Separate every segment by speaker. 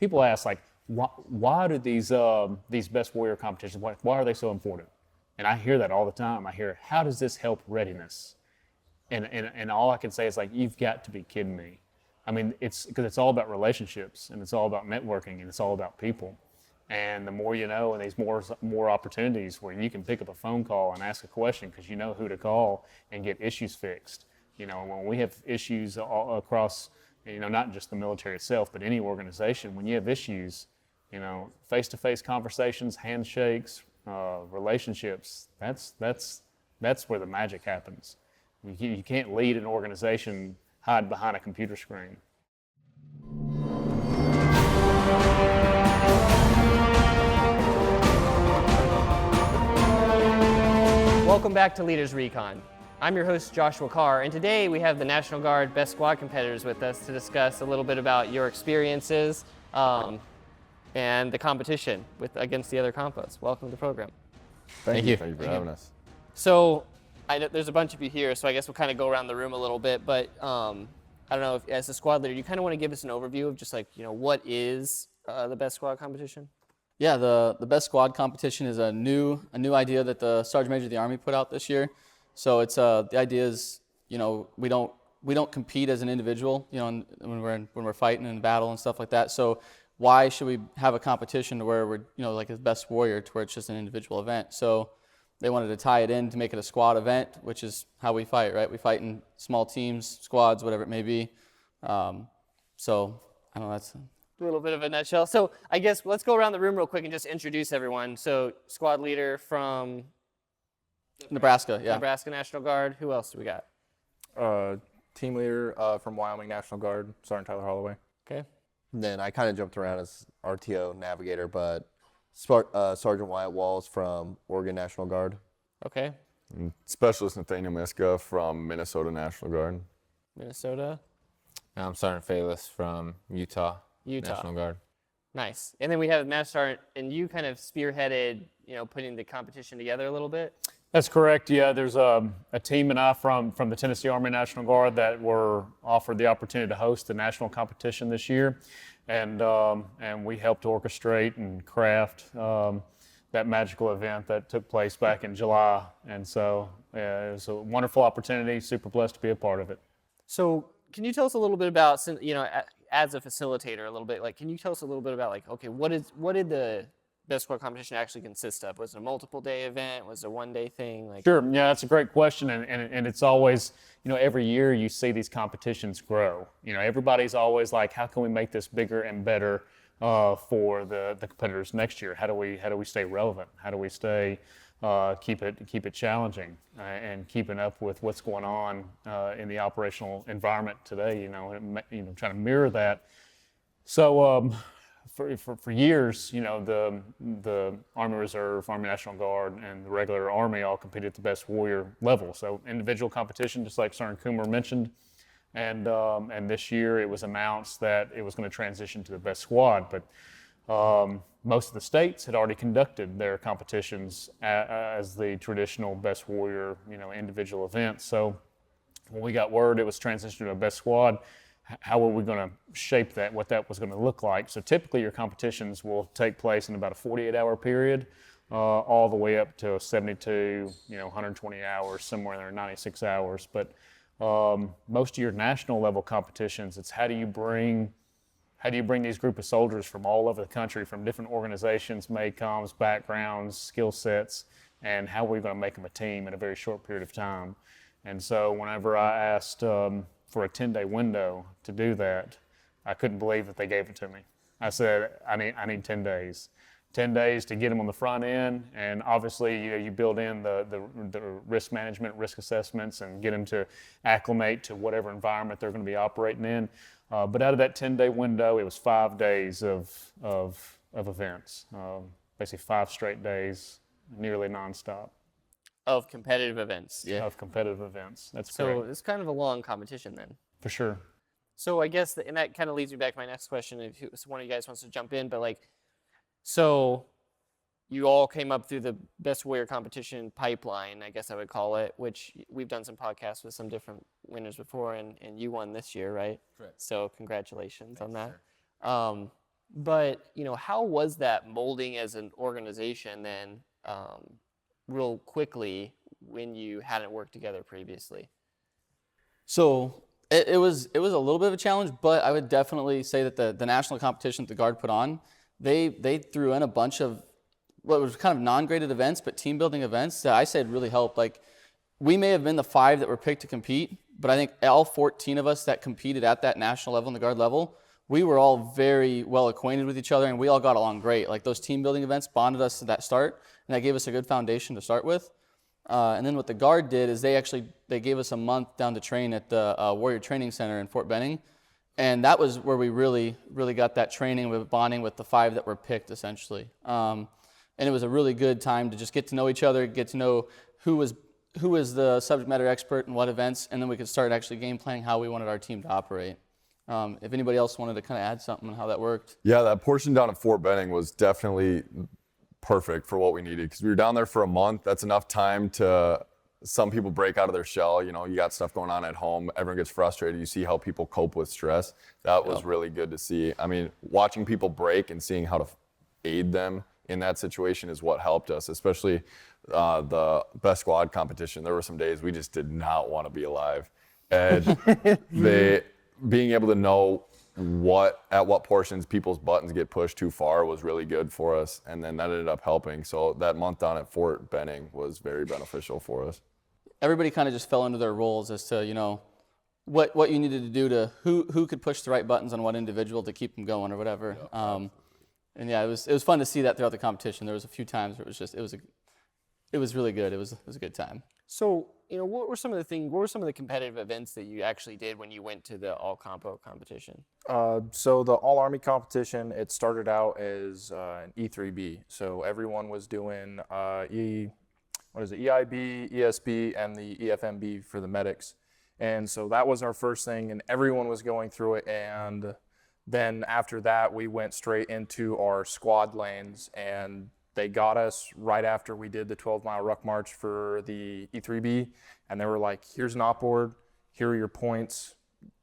Speaker 1: people ask, like, why do these Best Warrior competitions, why are they so important? And I hear that all the time. I hear, how does this help readiness? And all I can say is, like, you've got to be kidding me. I mean, it's because it's all about relationships, and it's all about networking, and it's all about people. And the more you know, and there's more opportunities where you can pick up a phone call and ask a question because you know who to call and get issues fixed. You know, when we have issues all across, you know, not just the military itself, but any organization, when you have issues, you know, face-to-face conversations, handshakes, relationships, that's where the magic happens. You can't lead an organization hide behind a computer screen.
Speaker 2: Welcome back to Leaders Recon. I'm your host, Joshua Carr, and today we have the National Guard Best Squad competitors with us to discuss a little bit about your experiences and the competition against the other compos. Welcome to the program.
Speaker 3: Thank you. Thank you for having us.
Speaker 2: So, there's a bunch of you here, so I guess we'll kind of go around the room a little bit, but I don't know, if, as a squad leader, you kind of want to give us an overview of just, like, you know, what is the Best Squad competition?
Speaker 4: Yeah, the Best Squad competition is a new idea that the Sergeant Major of the Army put out this year. So it's the idea is, you know, we don't compete as an individual, you know, when we're fighting in battle and stuff like that. So why should we have a competition where we're, you know, like a Best Warrior, to where it's just an individual event? So they wanted to tie it in to make it a squad event, which is how we fight, right? We fight in small teams, squads, whatever it may be. So I don't know, that's
Speaker 2: A little bit of a nutshell. So I guess let's go around the room real quick and just introduce everyone. So squad leader from
Speaker 4: Nebraska, yeah.
Speaker 2: Nebraska National Guard. Who else do we got?
Speaker 3: Team leader from Wyoming National Guard, Sergeant Tyler Holloway.
Speaker 2: Okay.
Speaker 5: And then I kind of jumped around as RTO navigator, but Sergeant Wyatt Walls from Oregon National Guard.
Speaker 2: Okay.
Speaker 3: And Specialist Nathaniel Miska from Minnesota National Guard.
Speaker 2: Minnesota.
Speaker 6: I'm Sergeant Faylis from Utah National Guard.
Speaker 2: Nice. And then we have Master Sergeant, and you kind of spearheaded, you know, putting the competition together a little bit.
Speaker 1: That's correct. Yeah, there's a team and I from the Tennessee Army National Guard that were offered the opportunity to host the national competition this year, and we helped orchestrate and craft that magical event that took place back in July. And so it was a wonderful opportunity. Super blessed to be a part of it.
Speaker 2: So can you tell us a little bit about, you know, as a facilitator, a little bit, like, can you tell us a little bit about, like, okay, what did the Best Squad competition actually consist of? Was it a multiple day event? Was it a one day thing? Like,
Speaker 1: Sure. Yeah, that's a great question. And it's always, you know, every year you see these competitions grow. You know, everybody's always like, how can we make this bigger and better for the competitors next year? How do we stay relevant? How do we stay keep it challenging and keeping up with what's going on in the operational environment today? You know, trying to mirror that. So for years, you know, the Army Reserve, Army National Guard, and the regular Army all competed at the Best Warrior level. So individual competition, just like Sergeant Coomer mentioned. And this year it was announced that it was going to transition to the Best Squad, but most of the states had already conducted their competitions as the traditional Best Warrior, you know, individual events. So when we got word it was transitioned to a Best Squad, how were we going to shape that, what that was going to look like? So typically your competitions will take place in about a 48-hour period, all the way up to 72, you know, 120 hours, somewhere in there, 96 hours. But most of your national level competitions, it's how do you bring these group of soldiers from all over the country, from different organizations, MACOMs, backgrounds, skill sets, and how are we going to make them a team in a very short period of time? And so whenever I asked for a 10-day window to do that, I couldn't believe that they gave it to me. I said, I need 10 days. 10 days to get them on the front end, and obviously you build in the risk management, risk assessments, and get them to acclimate to whatever environment they're going to be operating in. But out of that 10-day window, it was 5 days of events, basically 5 straight days, nearly nonstop.
Speaker 2: of competitive events.
Speaker 4: Yeah.
Speaker 1: Of competitive events. That's
Speaker 2: So
Speaker 1: correct.
Speaker 2: it's kind of a long competition then.
Speaker 1: For sure.
Speaker 2: So I guess, and that kind of leads me back to my next question, if one of you guys wants to jump in, but like, so you all came up through the Best Warrior competition pipeline, I guess I would call it, which we've done some podcasts with some different winners before, and you won this year, right?
Speaker 4: Correct.
Speaker 2: So congratulations on that.
Speaker 4: Sir.
Speaker 2: But, how was that molding as an organization then real quickly when you hadn't worked together previously?
Speaker 4: So it was a little bit of a challenge, but I would definitely say that the national competition that the Guard put on, they threw in a bunch of what was kind of non-graded events, but team building events that I said really helped. Like, we may have been the 5 that were picked to compete, but I think all 14 of us that competed at that national level and the Guard level, we were all very well acquainted with each other, and we all got along great. Like, those team building events bonded us to that start, and that gave us a good foundation to start with. And then what the Guard did is they gave us a month down to train at the Warrior Training Center in Fort Benning, and that was where we really got that training with bonding with the 5 that were picked, essentially. And it was a really good time to just get to know each other, get to know who was the subject matter expert in what events, and then we could start actually game planning how we wanted our team to operate. If anybody else wanted to kind of add something on how that worked.
Speaker 7: Yeah, that portion down at Fort Benning was definitely perfect for what we needed because we were down there for a month. That's enough time to, some people break out of their shell. You got stuff going on at home. Everyone gets frustrated. You see how people cope with stress. That was really good to see. I mean, watching people break and seeing how to aid them in that situation is what helped us, especially the best squad competition. There were some days we just did not want to be alive. And being able to know at what portions people's buttons get pushed too far was really good for us, and then that ended up helping. So that month down at Fort Benning was very beneficial for us.
Speaker 4: Everybody kind of just fell into their roles as to, what you needed to do to who could push the right buttons on what individual to keep them going or whatever. And yeah, it was fun to see that throughout the competition. There was a few times where it was really good. It was a good time.
Speaker 2: So, what were some of the competitive events that you actually did when you went to the all-compo competition?
Speaker 3: So the All-Army competition, it started out as an E3B. So everyone was doing EIB, ESB, and the EFMB for the medics. And so that was our first thing, and everyone was going through it. And then after that, we went straight into our squad lanes, and they got us right after we did the 12-mile ruck march for the E3B, and they were like, here's an op board, here are your points,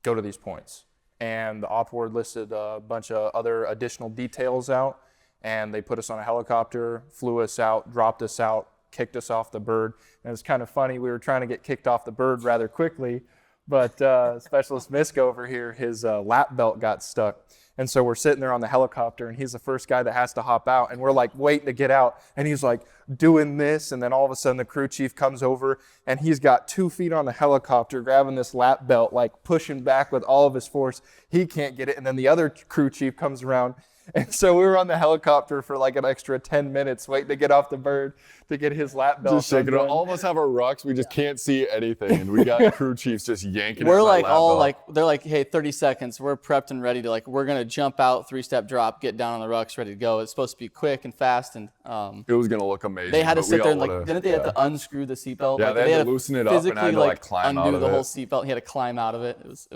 Speaker 3: go to these points. And the op board listed a bunch of other additional details out, and they put us on a helicopter, flew us out, dropped us out, kicked us off the bird. And it's kind of funny, we were trying to get kicked off the bird rather quickly, but Specialist Miska over here, his lap belt got stuck. And so we're sitting there on the helicopter, and he's the first guy that has to hop out, and we're like waiting to get out, and he's like doing this, and then all of a sudden the crew chief comes over, and he's got 2 feet on the helicopter grabbing this lap belt, like pushing back with all of his force. He can't get it, and then the other crew chief comes around, and so we were on the helicopter for like an extra 10 minutes waiting to get off the bird to get his lap belt.
Speaker 7: Just shaking it. All of us have our rucks. We just can't see anything, and we got crew chiefs just yanking.
Speaker 4: We're
Speaker 7: at my
Speaker 4: like
Speaker 7: lap
Speaker 4: all
Speaker 7: belt.
Speaker 4: like, they're like, hey, 30 seconds. We're prepped and ready to we're gonna jump out, 3-step drop, get down on the rucks, ready to go. It's supposed to be quick and fast, and
Speaker 7: It was gonna look amazing.
Speaker 4: they had to
Speaker 7: but
Speaker 4: sit
Speaker 7: we
Speaker 4: there and
Speaker 7: all
Speaker 4: didn't they have to unscrew the seatbelt?
Speaker 7: Yeah, they had to loosen it up, and I had to,
Speaker 4: physically
Speaker 7: climb out
Speaker 4: undo
Speaker 7: of
Speaker 4: the
Speaker 7: it.
Speaker 4: whole seatbelt. He had to climb out of it. It was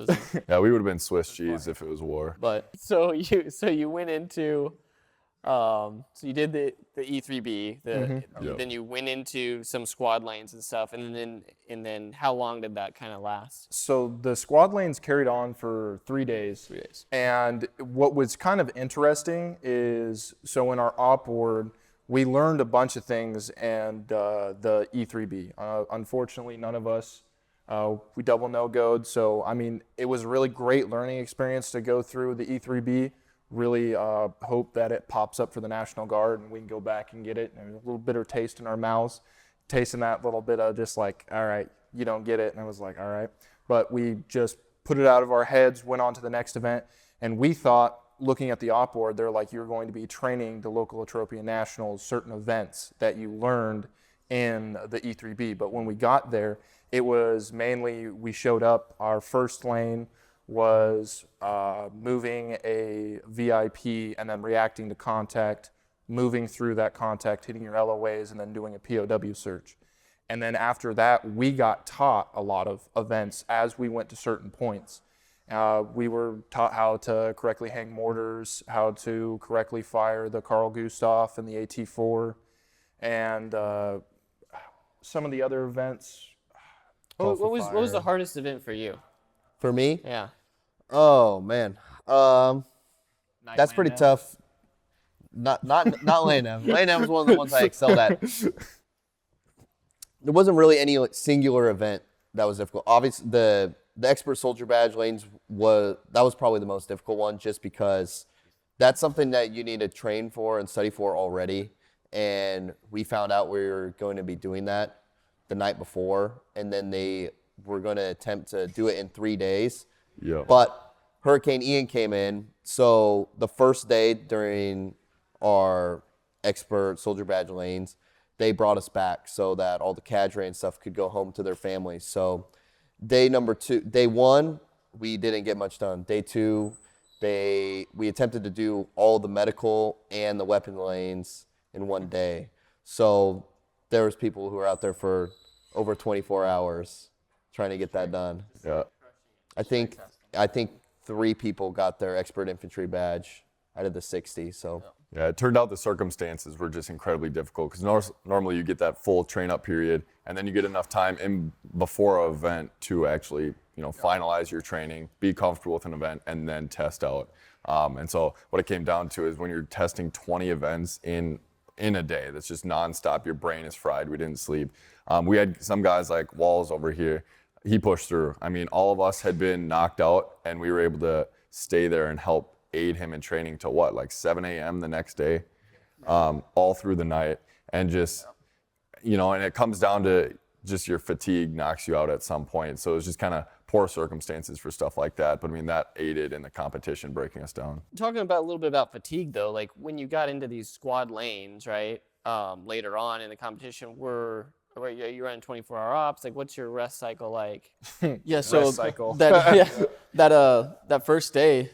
Speaker 7: Yeah, we would have been Swiss cheese if it was war.
Speaker 4: but
Speaker 2: So you went into, so you did the E3B,
Speaker 7: Yep.
Speaker 2: then you went into some squad lanes and stuff, and then how long did that kind of last?
Speaker 3: So the squad lanes carried on for 3 days.
Speaker 4: 3 days.
Speaker 3: And what was kind of interesting is, so in our op board, we learned a bunch of things and the E3B. Unfortunately, none of us, we double no-goed. So, I mean, it was a really great learning experience to go through the E3B. Really hope that it pops up for the National Guard and we can go back and get it. And a little bitter taste in our mouths, tasting that little bit of just like, all right, you don't get it. And I was like, all right. But we just put it out of our heads, went on to the next event. And we thought, looking at the op board, they're like, you're going to be training the local Atropian Nationals, certain events that you learned in the E3B. But when we got there, it was mainly, we showed up, our first lane was moving a VIP and then reacting to contact, moving through that contact, hitting your LOAs, and then doing a POW search. And then after that, we got taught a lot of events as we went to certain points. We were taught how to correctly hang mortars, how to correctly fire the Carl Gustav and the AT-4, and some of the other events.
Speaker 2: What was the hardest event for you?
Speaker 5: For me?
Speaker 2: Yeah.
Speaker 5: Oh, man. That's pretty tough. Not Lanham. Lanham was one of the ones I excelled at. There wasn't really any like, singular event that was difficult. Obviously, the expert soldier badge lanes was probably the most difficult one, just because that's something that you need to train for and study for already. And we found out we were going to be doing that the night before, and then they were going to attempt to do it in 3 days.
Speaker 7: Yeah.
Speaker 5: But Hurricane Ian came in, so the first day during our expert soldier badge lanes, they brought us back so that all the cadre and stuff could go home to their families. So day 1, we didn't get much done. Day 2, we attempted to do all the medical and the weapon lanes in 1 day. So there was people who were out there for over 24 hours trying to get that done.
Speaker 7: Yeah.
Speaker 5: I think 3 people got their expert infantry badge out of the 60. So.
Speaker 7: Yeah, it turned out the circumstances were just incredibly difficult because normally you get that full train-up period, and then you get enough time in before an event to actually, finalize your training, be comfortable with an event, and then test out. And so what it came down to is when you're testing 20 events in a day, that's just nonstop. Your brain is fried. We didn't sleep. We had some guys like Walls over here. He pushed through. I mean, all of us had been knocked out, and we were able to stay there and help aid him in training to like 7 a.m. the next day, all through the night. And just, and it comes down to just your fatigue knocks you out at some point. So it's just kind of poor circumstances for stuff like that. But I mean, that aided in the competition breaking us down.
Speaker 2: Talking about a little bit about fatigue though, like when you got into these squad lanes, right? Later on in the competition, you running 24-hour ops. Like, what's your rest cycle like?
Speaker 4: Yeah, so
Speaker 3: Rest cycle.
Speaker 4: that first day,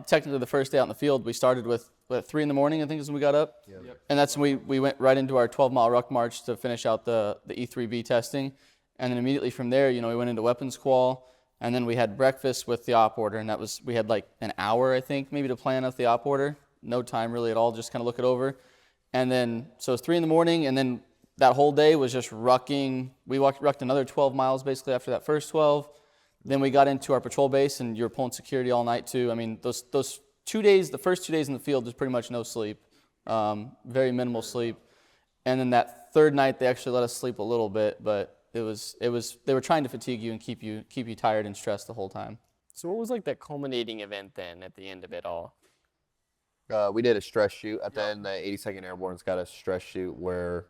Speaker 4: technically the first day out in the field, we started with 3 in the morning, I think is when we got up. Yep. And that's when we went right into our 12-mile ruck march to finish out the E3B testing. And then immediately from there, we went into weapons qual, and then we had breakfast with the op order, and we had like an hour, I think, maybe to plan out the op order. No time really at all, just kind of look it over. And then, so it was 3 in the morning, and then that whole day was just rucking. We rucked another 12 miles basically after that first 12. Then we got into our patrol base, and you're pulling security all night too. I mean, those 2 days, the first 2 days in the field, was pretty much no sleep, very minimal sleep. And then that third night, they actually let us sleep a little bit, but they were trying to fatigue you and keep you tired and stressed the whole time.
Speaker 2: So what was like that culminating event then at the end of it all?
Speaker 5: We did a stress shoot at the end. The 82nd Airborne's got a stress shoot where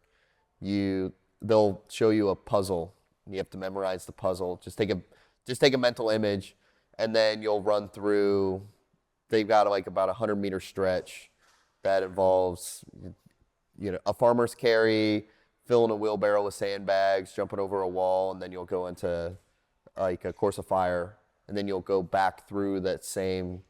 Speaker 5: they'll show you a puzzle. And you have to memorize the puzzle. Just take a mental image, and then you'll run through. They've got like about 100-meter stretch that involves, a farmer's carry, filling a wheelbarrow with sandbags, jumping over a wall, and then you'll go into like a course of fire, and then you'll go back through that same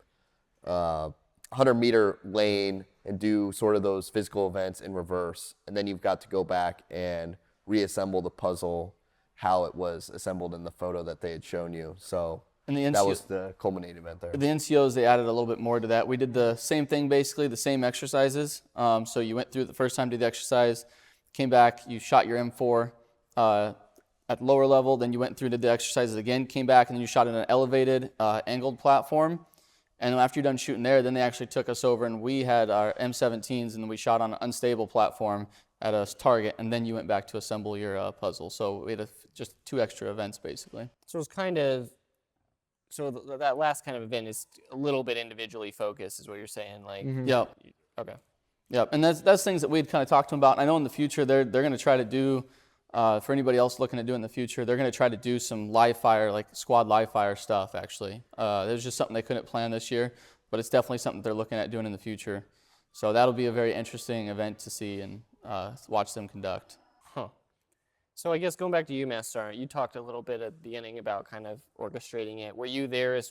Speaker 5: 100-meter lane and do sort of those physical events in reverse. And then you've got to go back and reassemble the puzzle how it was assembled in the photo that they had shown you. So that was the culminating event there.
Speaker 4: The NCOs, they added a little bit more to that. We did the same thing, basically, the same exercises. So you went through it the first time, did the exercise, came back, you shot your M4 at lower level, then you went through, did the exercises again, came back, and then you shot in an elevated, angled platform. And then after you're done shooting there, then they actually took us over, and we had our M17s, and then we shot on an unstable platform at a target, and then you went back to assemble your puzzle. So we had just 2 extra events, basically.
Speaker 2: So it's kind of, that last kind of event is a little bit individually focused, is what you're saying, like.
Speaker 4: Mm-hmm. Yep.
Speaker 2: Okay.
Speaker 4: Yep, and that's things that we'd kind of talked to them about. And I know in the future they're going to try to do, for anybody else looking to do in the future, they're going to try to do some live fire, like squad live fire stuff, actually. There's just something they couldn't plan this year, but it's definitely something they're looking at doing in the future. So that'll be a very interesting event to see and watch them conduct.
Speaker 2: Huh. So I guess going back to you, Master Sergeant, you talked a little bit at the beginning about kind of orchestrating it. Were you there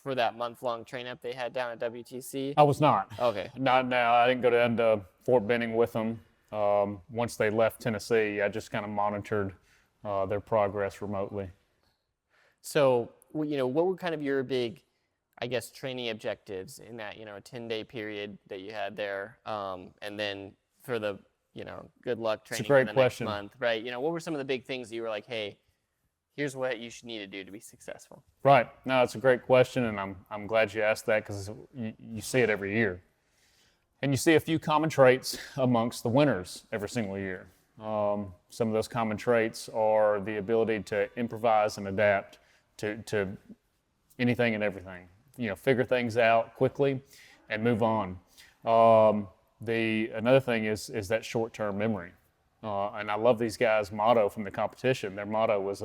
Speaker 2: for that month-long train-up they had down at WTC?
Speaker 1: I was not.
Speaker 2: Okay.
Speaker 1: Not now. I didn't go down to Fort Benning with them. Once they left Tennessee, I just kind of monitored their progress remotely.
Speaker 2: So, what were kind of your big, I guess, training objectives in that, a 10-day period that you had there? And then for the, good luck training
Speaker 1: It's a great
Speaker 2: for the
Speaker 1: question.
Speaker 2: next month, right? What were some of the big things that you were like, hey, here's what you should need to do to be successful.
Speaker 1: Right. No, it's a great question, and I'm glad you asked that because you see it every year. And you see a few common traits amongst the winners every single year. Some of those common traits are the ability to improvise and adapt to anything and everything. Figure things out quickly and move on. Another thing is that short-term memory. And I love these guys' motto from the competition. Their motto was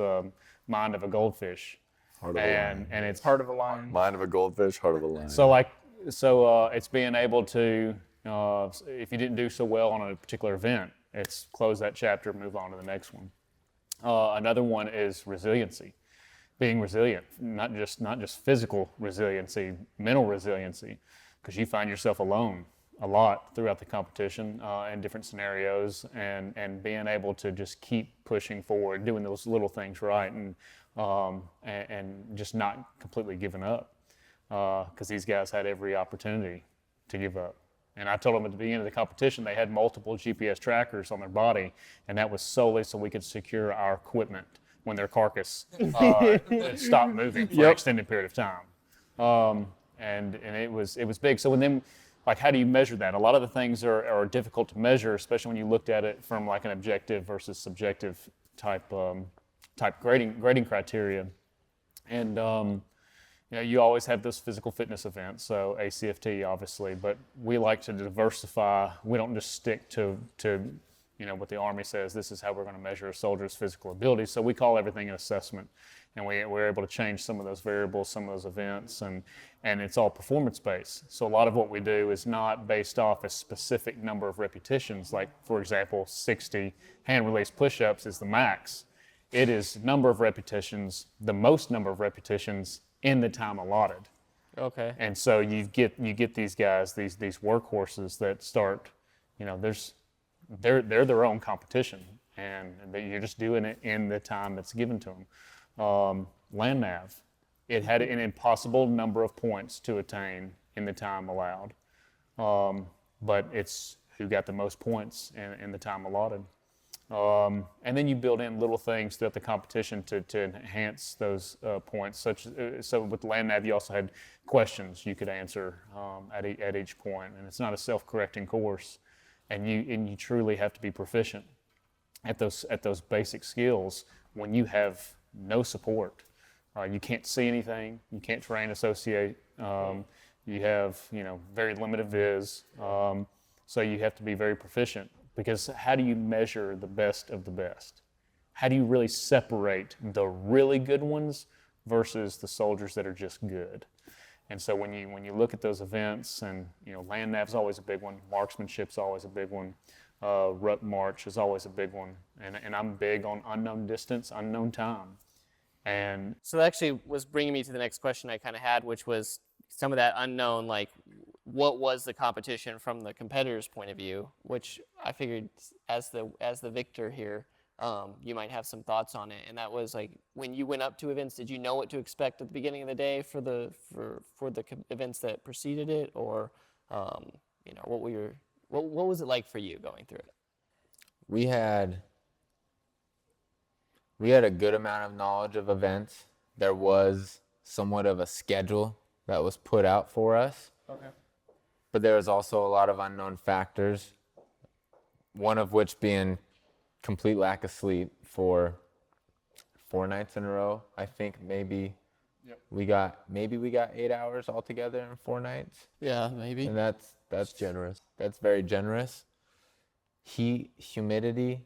Speaker 1: "Mind of a goldfish,"
Speaker 7: Heart of a lion.
Speaker 1: and it's
Speaker 3: Heart of a lion.
Speaker 7: Mind of a goldfish, heart of a lion.
Speaker 1: So it's being able to, if you didn't do so well on a particular event, it's close that chapter, move on to the next one. Another one is resiliency, being resilient, not just physical resiliency, mental resiliency, because you find yourself alone a lot throughout the competition in different scenarios, and being able to just keep pushing forward, doing those little things right, and just not completely giving up, because these guys had every opportunity to give up. And I told them at the beginning of the competition they had multiple GPS trackers on their body, and that was solely so we could secure our equipment when their carcass stopped moving for an extended period of time. And it was big. So when then, like, how do you measure that? A lot of the things are difficult to measure, especially when you looked at it from like an objective versus subjective type grading criteria. And you always have those physical fitness events, so ACFT obviously, but we like to diversify. We don't just stick to what the Army says, this is how we're going to measure a soldier's physical ability. So we call everything an assessment, and we're able to change some of those variables, some of those events, and it's all performance-based. So a lot of what we do is not based off a specific number of repetitions, like, for example, 60 hand-release push-ups is the max. It is number of repetitions, the most number of repetitions in the time allotted.
Speaker 2: Okay.
Speaker 1: And so you get these guys, these workhorses that start, they're their own competition, and you're just doing it in the time that's given to them. Land nav, it had an impossible number of points to attain in the time allowed, but it's who got the most points in the time allotted. And then you build in little things throughout the competition to enhance those points. So with land nav, you also had questions you could answer at each point, and it's not a self-correcting course. And you truly have to be proficient at those basic skills when you have no support. You can't see anything. You can't terrain associate. You have very limited viz. So you have to be very proficient. Because how do you measure the best of the best? How do you really separate the really good ones versus the soldiers that are just good? And so when you look at those events, and land nav's always a big one, marksmanship's always a big one, rut march is always a big one, and I'm big on unknown distance, unknown time. And
Speaker 2: So that actually was bringing me to the next question I kind of had, which was some of that unknown, like what was the competition from the competitor's point of view, which I figured as the victor here, you might have some thoughts on it. And that was like, when you went up to events, did you know what to expect at the beginning of the day for the events that preceded it, or what was it like for you going through it?
Speaker 6: We had a good amount of knowledge of events. There was somewhat of a schedule that was put out for us.
Speaker 2: Okay.
Speaker 6: But there was also a lot of unknown factors, one of which being complete lack of sleep for 4 nights in a row. I think maybe we got 8 hours altogether in 4 nights.
Speaker 4: Yeah, maybe.
Speaker 6: And that's
Speaker 5: generous.
Speaker 6: That's very generous. Heat, humidity,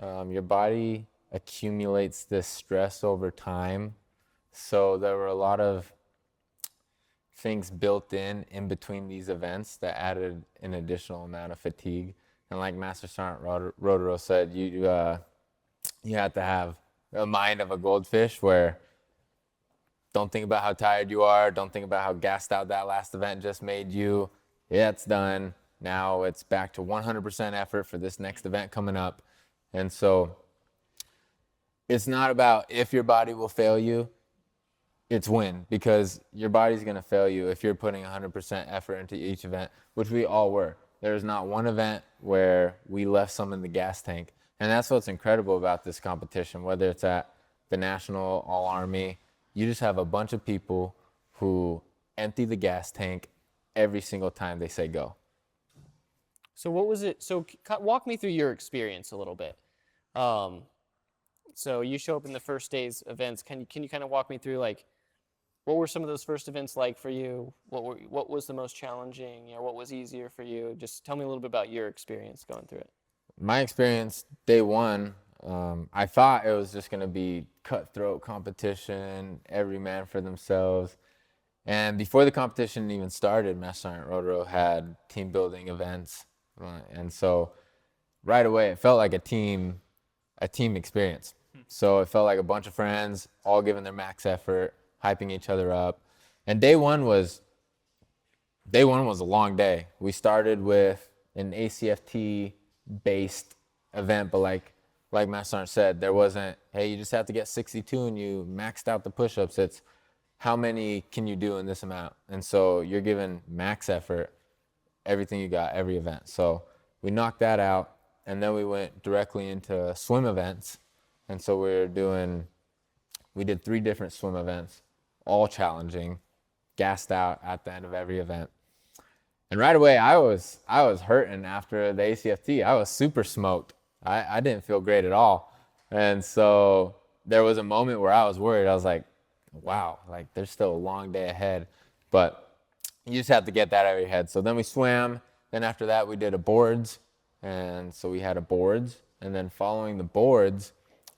Speaker 6: your body accumulates this stress over time. So there were a lot of things built in between these events that added an additional amount of fatigue. And like Master Sergeant Rodero said, you have to have a mind of a goldfish, where don't think about how tired you are, don't think about how gassed out that last event just made you. Yeah, it's done. Now it's back to 100% effort for this next event coming up. And so it's not about if your body will fail you, it's when, because your body's going to fail you if you're putting 100% effort into each event, which we all were. There's not one event where we left some in the gas tank. And that's what's incredible about this competition, whether it's at the National All Army, you just have a bunch of people who empty the gas tank every single time they say go.
Speaker 2: So what was it? So walk me through your experience a little bit. So you show up in the first day's events. Can you kind of walk me through, like, what were some of those first events like for you? What was the most challenging? What was easier for you? Just tell me a little bit about your experience going through it.
Speaker 6: My experience, day one, I thought it was just going to be cutthroat competition, every man for themselves. And before the competition even started, Master Sergeant Rodero had team building events. And so right away, it felt like a team experience. So it felt like a bunch of friends all giving their max effort, hyping each other up. And day one was a long day. We started with an ACFT-based event, but like Master Sergeant said, there wasn't, hey, you just have to get 62 and you maxed out the push-ups. It's how many can you do in this amount? And so you're given max effort, everything you got, every event. So we knocked that out, and then we went directly into swim events. And so we did 3 different swim events, all challenging, gassed out at the end of every event. And right away, I was hurting after the ACFT. I was super smoked. I didn't feel great at all. And so there was a moment where I was worried. I was like, wow, like there's still a long day ahead. But you just have to get that out of your head. So then we swam. Then after that, we did a boards. And so we had a boards. And then following the boards,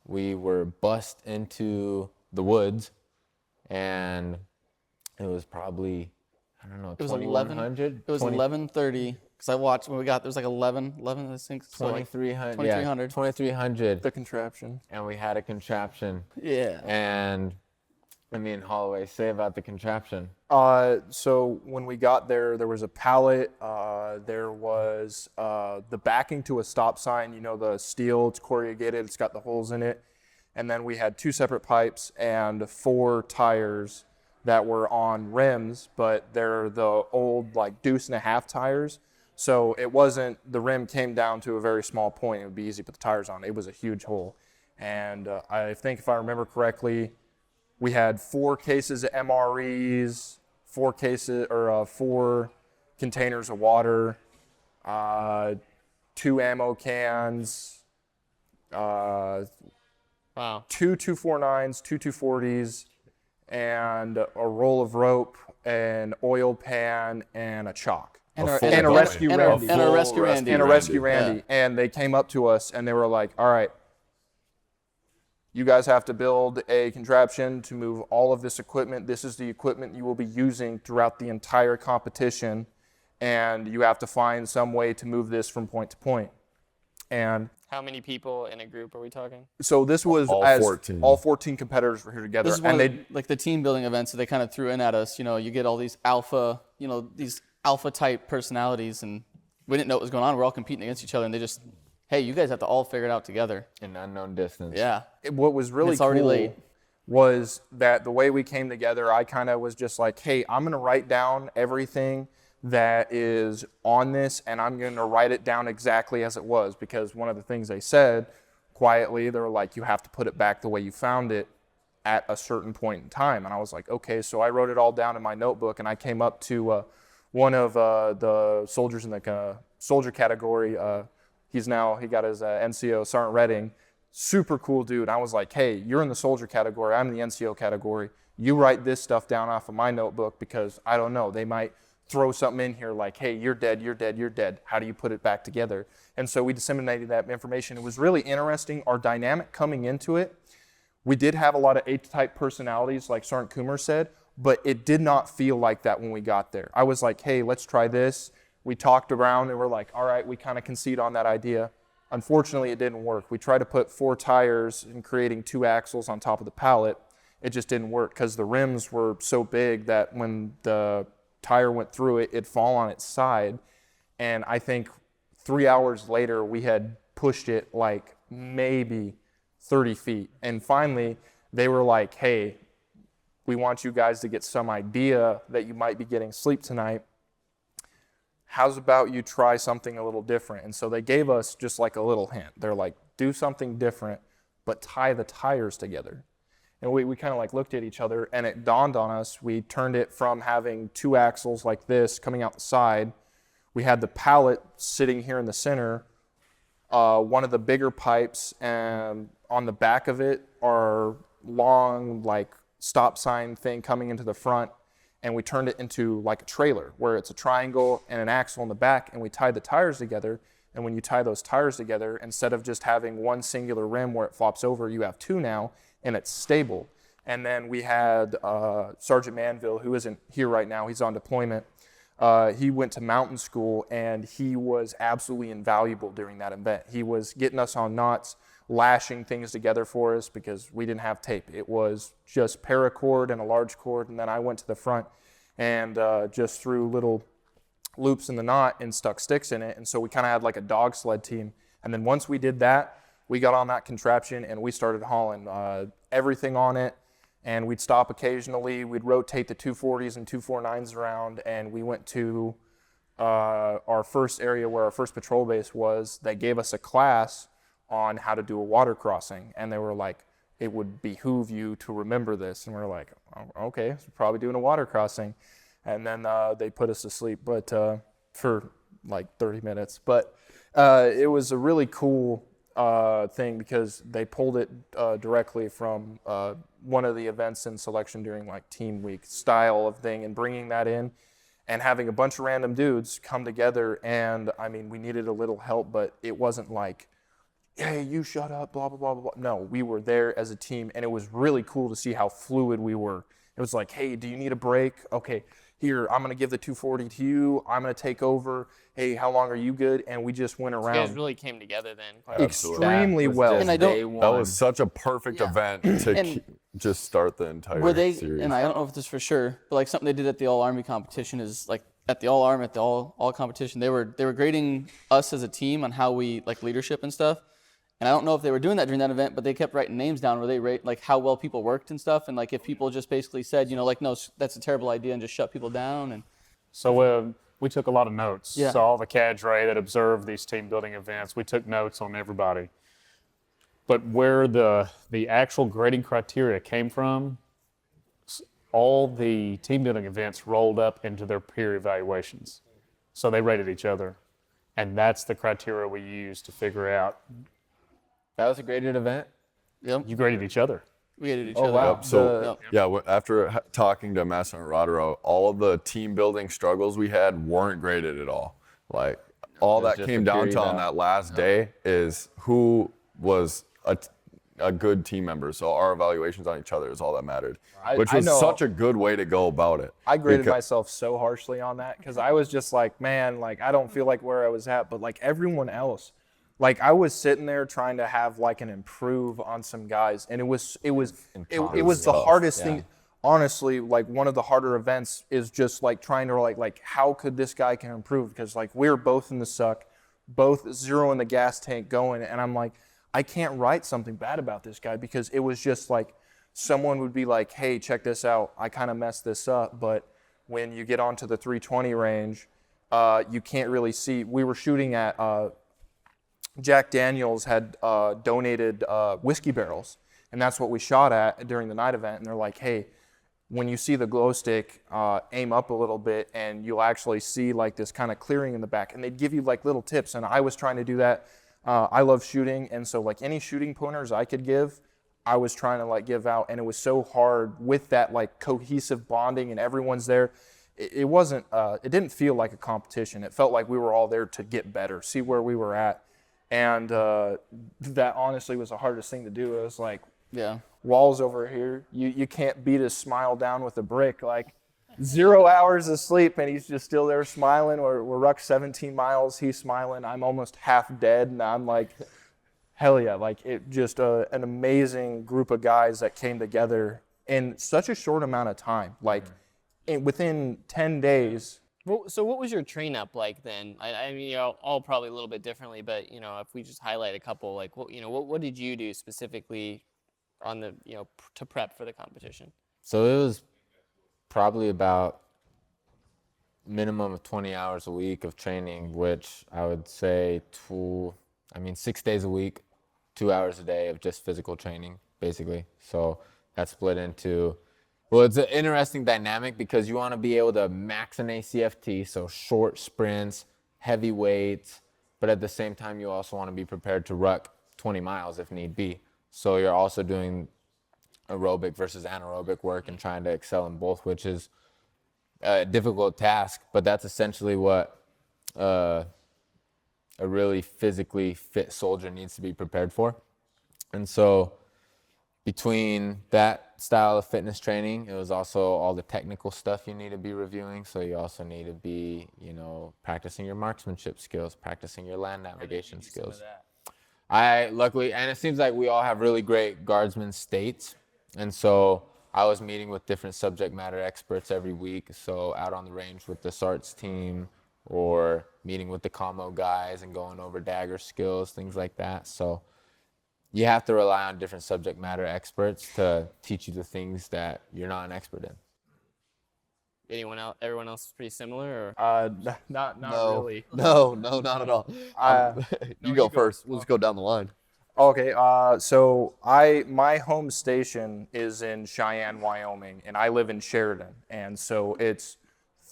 Speaker 6: we were bussed into the woods. And it was probably, I don't know, 2,100?
Speaker 4: It was 11:30 because I watched when we got there was like 11 I think. So like
Speaker 6: 2,300.
Speaker 4: 2,300.
Speaker 6: Yeah, 2,300.
Speaker 3: The contraption.
Speaker 6: And we had a contraption.
Speaker 4: Yeah.
Speaker 6: And I mean, Holloway, say about the contraption.
Speaker 3: So when we got there, there was a pallet. There was the backing to a stop sign. You know, the steel, it's corrugated. It's got the holes in it. And then we had 2 separate pipes and 4 tires that were on rims, but they're the old like deuce and a half tires. So it wasn't, the rim came down to a very small point. It would be easy to put the tires on. It was a huge hole. And I think if I remember correctly, we had 4 cases of MREs, 4 containers of water, 2 ammo cans,
Speaker 2: Wow.
Speaker 3: 2 249s, 2 240s, and a roll of rope, an oil pan, and a chalk.
Speaker 4: And
Speaker 7: A
Speaker 4: our,
Speaker 7: full
Speaker 4: and,
Speaker 3: a
Speaker 4: our,
Speaker 3: rescue
Speaker 4: and, our,
Speaker 3: Randy.
Speaker 4: and our
Speaker 7: Full
Speaker 4: rescue
Speaker 7: rescue
Speaker 4: Randy.
Speaker 3: And a
Speaker 7: Randy.
Speaker 3: rescue Randy. And they came up to us and they were like, all right, you guys have to build a contraption to move all of this equipment. This is the equipment you will be using throughout the entire competition. And you have to find some way to move this from point to point. And
Speaker 2: How many people in a group are we talking?
Speaker 3: so this was
Speaker 7: All
Speaker 3: as
Speaker 7: 14.
Speaker 3: all 14 competitors were here together.
Speaker 4: This is one
Speaker 3: and
Speaker 4: of like the team building events that they kind of threw in at us. You know, you get all these alpha, these alpha type personalities, and we didn't know what was going on. We're all competing against each other, and they just, hey, you guys have to all figure it out together.
Speaker 6: In unknown distance.
Speaker 4: Yeah.
Speaker 3: what was really
Speaker 4: It's already
Speaker 3: cool
Speaker 4: late.
Speaker 3: was that the way we came together, I kind of was just like, hey, I'm going to write down everything that is on this, and I'm going to write it down exactly as it was, because one of the things they said quietly, they were like, you have to put it back the way you found it at a certain point in time. And I was like, okay. So I wrote it all down in my notebook, and I came up to one of the soldiers in the soldier category. He got his NCO, Sergeant Redding, super cool dude. I was like, hey, you're in the soldier category, I'm in the NCO category. You write this stuff down off of my notebook, because I don't know, they might throw something in here like, hey, you're dead, you're dead, you're dead. How do you put it back together? And so we disseminated that information. It was really interesting, our dynamic coming into it. We did have a lot of A-type personalities, like Sergeant Coomer said, but it did not feel like that when we got there. I was like, hey, let's try this. We talked around and we're like, all right, we kind of concede on that idea. Unfortunately, it didn't work. We tried to put 4 tires and creating 2 axles on top of the pallet. It just didn't work because the rims were so big that when the tire went through it, it'd fall on its side. And I think 3 hours later, we had pushed it like maybe 30 feet. And finally, they were like, hey, we want you guys to get some idea that you might be getting sleep tonight. How's about you try something a little different? And so they gave us just like a little hint. They're like, do something different, but tie the tires together. And we kind of like looked at each other, and it dawned on us. We turned it from having 2 axles like this coming out the side. We had the pallet sitting here in the center. One of the bigger pipes, and on the back of it are long like stop sign thing coming into the front. And we turned it into like a trailer where it's a triangle and an axle in the back, and we tied the tires together. And when you tie those tires together, instead of just having one singular rim where it flops over, you have 2 now, and it's stable. And then we had Sergeant Manville, who isn't here right now, he's on deployment. He went to mountain school, and he was absolutely invaluable during that event. He was getting us on knots, lashing things together for us because we didn't have tape. It was just paracord and a large cord, and then I went to the front and just threw little loops in the knot and stuck sticks in it. And so we kind of had like a dog sled team. And then once we did that, we got on that contraption and we started hauling everything on it. And we'd stop occasionally. We'd rotate the 240s and 249s around, and we went to our first area where our first patrol base was. They gave us a class on how to do a water crossing, and they were like, it would behoove you to remember this. And we were like, oh, okay, so probably doing a water crossing. And then they put us to sleep, but for like 30 minutes. But it was a really cool thing because they pulled it directly from one of the events in selection during like team week style of thing, and bringing that in and having a bunch of random dudes come together. And I mean, we needed a little help, but it wasn't like, hey, you shut up, blah, blah, blah, blah. No, we were there as a team, and it was really cool to see how fluid we were. It was like, hey, do you need a break? Okay, here, I'm going to give the 240 to you. I'm going to take over. Hey, how long are you good? And we just went around.
Speaker 2: You guys really came together then.
Speaker 3: Extremely well.
Speaker 4: And I don't-
Speaker 6: Day
Speaker 7: That
Speaker 6: one.
Speaker 7: was such a perfect event to
Speaker 4: And-
Speaker 7: just start the entire
Speaker 4: Were they?
Speaker 7: series.
Speaker 4: And I don't know if this is for sure, but like something they did at the All Army competition is like at the All Army, at the All competition, they were grading us as a team on how we like leadership and stuff. And I don't know if they were doing that during that event, but they kept writing names down where they rate like how well people worked and stuff. And like if people just basically said, you know, like, no, that's a terrible idea, and just shut people down. And
Speaker 1: So we took a lot of notes.
Speaker 4: Yeah.
Speaker 1: So all the cadre that observed these team building events, we took notes on everybody. But where the actual grading criteria came from, all the team building events rolled up into their peer evaluations. So they rated each other. And that's the criteria we used to figure out.
Speaker 6: That was a graded event.
Speaker 4: yep,
Speaker 1: You graded each other.
Speaker 4: we hated each
Speaker 3: Oh,
Speaker 4: other.
Speaker 3: wow.
Speaker 7: Yep. So
Speaker 4: Yep.
Speaker 7: yeah, after talking to Master and Rodero, all of the team building struggles we had weren't graded at all. Like all
Speaker 6: It was
Speaker 7: that
Speaker 6: just
Speaker 7: came
Speaker 6: a
Speaker 7: down
Speaker 6: peer
Speaker 7: to on
Speaker 6: eval.
Speaker 7: that last day is who was a good team member. So our evaluations on each other is all that mattered, which
Speaker 3: I
Speaker 7: was
Speaker 3: know-
Speaker 7: such a good way to go about it.
Speaker 3: I graded
Speaker 7: Because-
Speaker 3: myself so harshly on that because I was just like, man, like I don't feel like where I was at, but like everyone else, like I was sitting there trying to have like an improve on some guys, and it was the
Speaker 7: tough,
Speaker 3: hardest thing. Honestly, like one of the harder events is just like trying to like how could this guy can improve, because like we're both in the suck, both zero in the gas tank going, and I'm like, I can't write something bad about this guy because it was just like someone would be like, hey, check this out, I kind of messed this up, but when you get onto the 320 range, you can't really see. We were shooting at Jack Daniels had donated whiskey barrels, and that's what we shot at during the night event. And they're like, hey, when you see the glow stick, aim up a little bit and you'll actually see like this kind of clearing in the back. And they'd give you like little tips, and I was trying to do that. I love shooting, and so like any shooting pointers I could give, I was trying to like give out. And it was so hard with that like cohesive bonding and everyone's there. It wasn't, it didn't feel like a competition. It felt like we were all there to get better, see where we were at. And that honestly was the hardest thing to do. It was like,
Speaker 4: Yeah.
Speaker 3: Wall's over here. You can't beat his smile down with a brick. Like 0 hours of sleep, and he's just still there smiling. We're rucked 17 miles. He's smiling. I'm almost half dead, and I'm like, hell yeah. Like it just an amazing group of guys that came together in such a short amount of time. Like within 10 days.
Speaker 2: Well, so what was your train up like then? I mean, you know, all probably a little bit differently, but you know, if we just highlight a couple, like what did you do specifically on the to prep for the competition?
Speaker 6: So it was probably about minimum of 20 hours a week of training, which I would say 6 days a week, 2 hours a day of just physical training, basically. So That's split into, well, it's an interesting dynamic because you want to be able to max an ACFT, so short sprints, heavy weights, but at the same time, you also want to be prepared to ruck 20 miles if need be. So you're also doing aerobic versus anaerobic work and trying to excel in both, which is a difficult task, but that's essentially what a really physically fit soldier needs to be prepared for. And so between that style of fitness training, it was also all the technical stuff you need to be reviewing. So you also need to be, practicing your marksmanship skills, practicing your land navigation skills. Luckily, and it seems like we all have really great guardsmen states. And so I was meeting with different subject matter experts every week. So out on the range with the SARTS team, or meeting with the commo guys and going over dagger skills, things like that. So you have to rely on different subject matter experts to teach you the things that you're not an expert in.
Speaker 2: Everyone else is pretty similar, or?
Speaker 3: Not
Speaker 5: No,
Speaker 3: really.
Speaker 5: no, not at all. You go first. Let's go down the line.
Speaker 3: Okay, so my home station is in Cheyenne, Wyoming, and I live in Sheridan, and so it's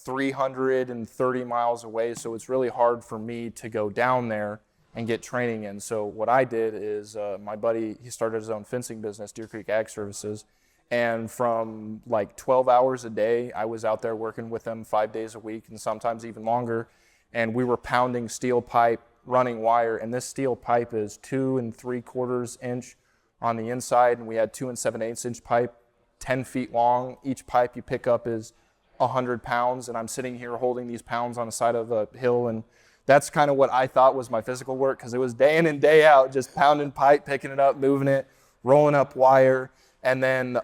Speaker 3: 330 miles away, so it's really hard for me to go down there and get training in. So what I did is my buddy, he started his own fencing business, Deer Creek Ag Services, and from like 12 hours a day, I was out there working with them 5 days a week and sometimes even longer, and we were pounding steel pipe, running wire, and this steel pipe is 2 3/4 inch on the inside, and we had 2 7/8 inch pipe, 10 feet long. Each pipe you pick up is 100 pounds, and I'm sitting here holding these pounds on the side of a hill, and that's kind of what I thought was my physical work, because it was day in and day out, just pounding pipe, picking it up, moving it, rolling up wire, and then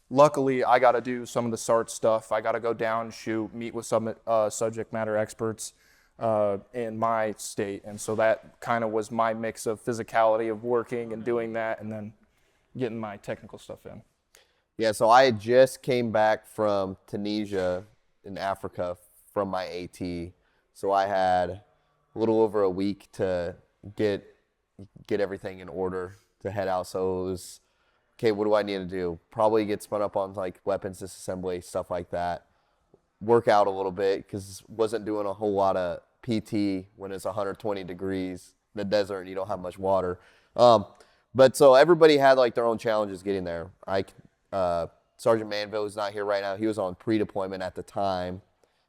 Speaker 3: luckily I got to do some of the SART stuff. I got to go down, shoot, meet with some subject matter experts in my state, and so that kind of was my mix of physicality of working and doing that, and then getting my technical stuff in.
Speaker 5: Yeah, so I just came back from Tunisia in Africa from my AT. So I had a little over a week to get everything in order to head out. So it was, okay, what do I need to do? Probably get spun up on like weapons disassembly, stuff like that. Work out a little bit, because wasn't doing a whole lot of PT when it's 120 degrees in the desert and you don't have much water. But so everybody had like their own challenges getting there. Sergeant Manville is not here right now. He was on pre-deployment at the time.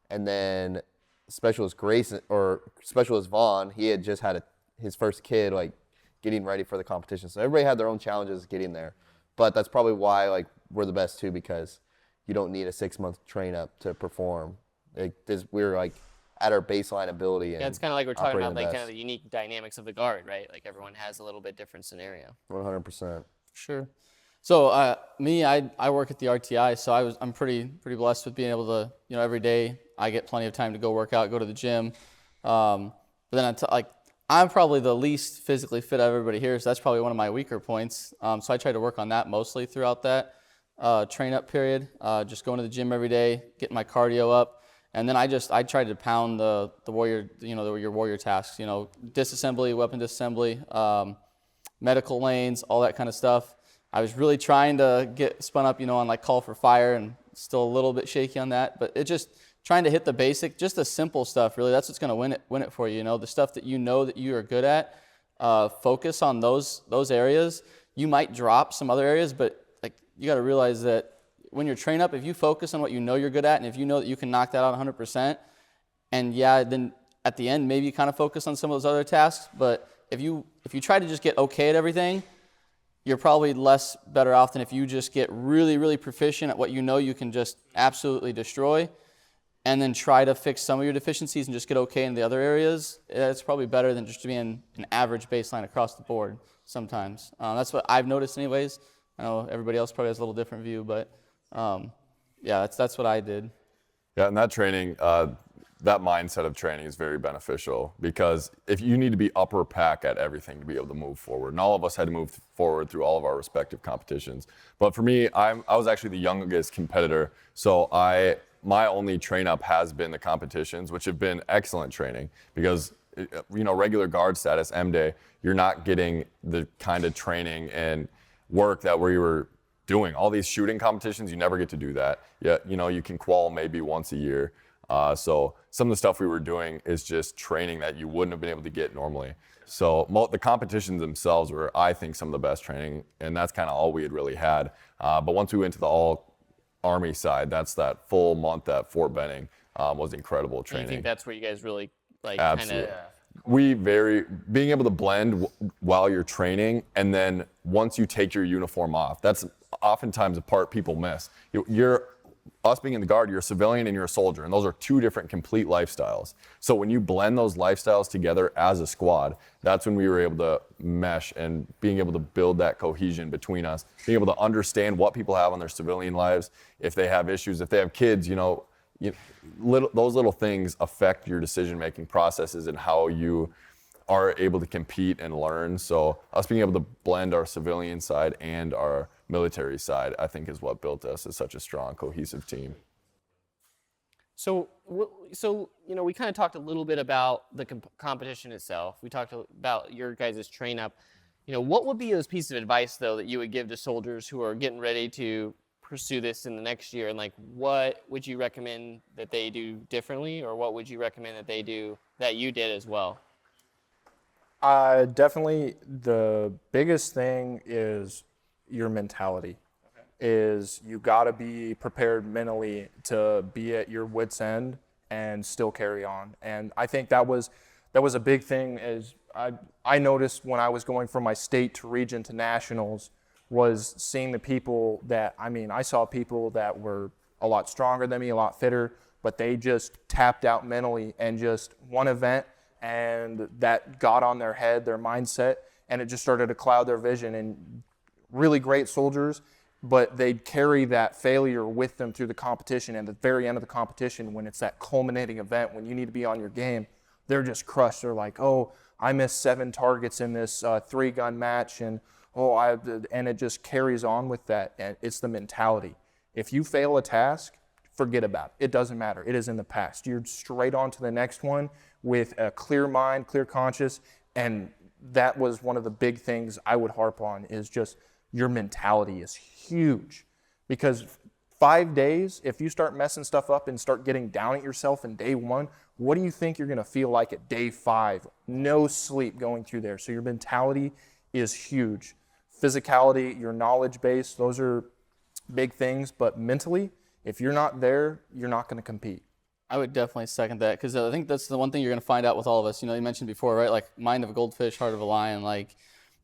Speaker 5: And then Specialist Vaughn, he had just had his first kid, like getting ready for the competition. So everybody had their own challenges getting there. But that's probably why like we're the best too, because you don't need a 6-month train up to perform. We're like at our baseline ability.
Speaker 2: Yeah, it's kind of like we're talking about, like
Speaker 5: best.
Speaker 2: kind of the unique dynamics of the guard, right? Like everyone has a little bit different scenario.
Speaker 5: 100%.
Speaker 4: Sure. So I work at the RTI, so I'm pretty blessed with being able to, every day I get plenty of time to go work out, go to the gym. But then I'm probably the least physically fit of everybody here, so that's probably one of my weaker points. So I try to work on that mostly throughout that train up period, just going to the gym every day, getting my cardio up. And then I tried to pound the warrior, your warrior tasks, disassembly, weapon disassembly, medical lanes, all that kind of stuff. I was really trying to get spun up, on like call for fire, and still a little bit shaky on that. But it just trying to hit the basic, just the simple stuff. Really, that's what's going to win it for you. The stuff that that you are good at. Focus on those areas. You might drop some other areas, but like you got to realize that when you're trained up, if you focus on what you're good at, and if you know that you can knock that out 100%, and then at the end maybe you kind of focus on some of those other tasks. But if you try to just get okay at everything, you're probably less better off than if you just get really, really proficient at what you can just absolutely destroy, and then try to fix some of your deficiencies and just get okay in the other areas. It's probably better than just being an average baseline across the board sometimes. That's what I've noticed anyways. I know everybody else probably has a little different view, but yeah, that's what I did.
Speaker 7: Yeah, and that training, that mindset of training is very beneficial, because if you need to be upper pack at everything to be able to move forward, and all of us had to move forward through all of our respective competitions. But for me, I was actually the youngest competitor, so my only train up has been the competitions, which have been excellent training, because regular guard status, M-Day, you're not getting the kind of training and work that we were doing. All these shooting competitions, you never get to do that. Yeah, you know, you can qual maybe once a year. So some of the stuff we were doing is just training that you wouldn't have been able to get normally. So the competitions themselves were, I think, some of the best training, and that's kind of all we had really had. But once we went to the all Army side, that's that full month at Fort Benning was incredible
Speaker 2: And
Speaker 7: training.
Speaker 2: you think that's where you guys really like kind
Speaker 7: Absolutely.
Speaker 2: of
Speaker 7: Being able to blend while you're training, and then once you take your uniform off, that's oftentimes a part people miss. Us being in the Guard, you're a civilian and you're a soldier, and those are two different complete lifestyles. So when you blend those lifestyles together as a squad, that's when we were able to mesh and being able to build that cohesion between us, being able to understand what people have on their civilian lives, if they have issues, if they have kids, those little things affect your decision-making processes and how you are able to compete and learn. So us being able to blend our civilian side and our military side, I think, is what built us as such a strong, cohesive team.
Speaker 2: So we kind of talked a little bit about the competition itself. We talked about your guys' train up. What would be those pieces of advice, though, that you would give to soldiers who are getting ready to pursue this in the next year? And like, what would you recommend that they do differently, or what would you recommend that they do that you did as well?
Speaker 3: Definitely the biggest thing is your mentality. Is you got to be prepared mentally to be at your wit's end and still carry on. And I think that was a big thing. Is I noticed when I was going from my state to region to nationals, was seeing the people that, I saw people that were a lot stronger than me, a lot fitter, but they just tapped out mentally, and just one event, and that got on their head, their mindset, and it just started to cloud their vision. And really great soldiers, but they'd carry that failure with them through the competition. And at the very end of the competition, when it's that culminating event, when you need to be on your game, they're just crushed. They're like, oh, I missed 7 targets in this 3-gun match, and and it just carries on with that. And it's the mentality. If you fail a task, forget about it. It doesn't matter. It is in the past. You're straight on to the next one with a clear mind, clear conscience. And that was one of the big things I would harp on, is just your mentality is huge. Because 5 days, if you start messing stuff up and start getting down at yourself in day 1, what do you think you're going to feel like at day 5? No sleep going through there. So your mentality is huge. Physicality, your knowledge base, those are big things. But mentally, if you're not there, you're not going to compete.
Speaker 4: I would definitely second that, because I think that's the one thing you're going to find out with all of us. You mentioned before, right? Like, mind of a goldfish, heart of a lion. Like,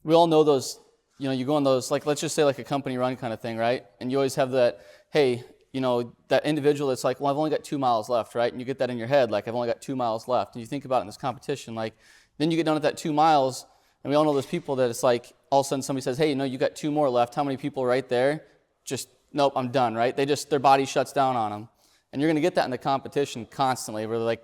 Speaker 4: we all know those, you go on those, like, let's just say like a company run kind of thing, right? And you always have that, hey, that individual that's like, well, I've only got 2 miles left, right? And you get that in your head, like, I've only got 2 miles left. And you think about it in this competition, like, then you get done at that 2 miles, and we all know those people that it's like, all of a sudden somebody says, hey, you got 2 more left. How many people right there? Just, nope, I'm done, right? Their body shuts down on them. And you're going to get that in the competition constantly, where like